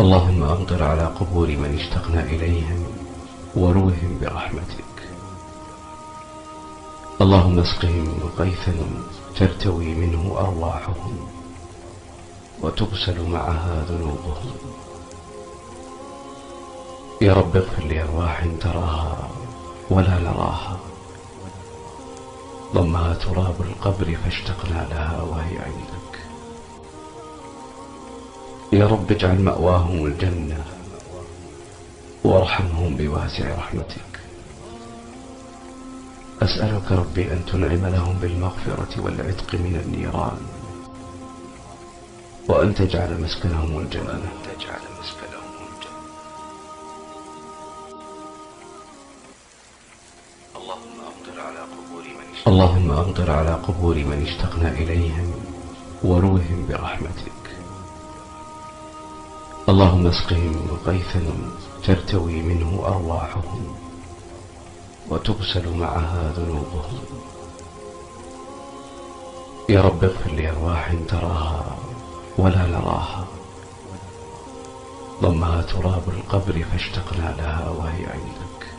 اللهم أمطر على قبور من اشتقنا إليهم وروهم برحمتك. اللهم اسقهم غيثا ترتوي منه أرواحهم وتغسل معها ذنوبهم. يا رب اغفر لأرواح تراها ولا نراها، ضمها تراب القبر فاشتقنا لها وهي عندك. يا رب اجعل مأواهم الجنة وارحمهم بواسع رحمتك. أسألك ربي أن تنعم لهم بالمغفرة والعتق من النيران، وأن تجعل مسكنهم الجنة. اللهم أمطر على قبور من اشتقنا إليهم وروهم برحمتك. اللهم اسقهم غيثا ترتوي منه أرواحهم وتغسل معها ذنوبهم. يا رب اغفر لأرواح تراها ولا نراها، ضمها تراب القبر فاشتقنا لها وهي عندك.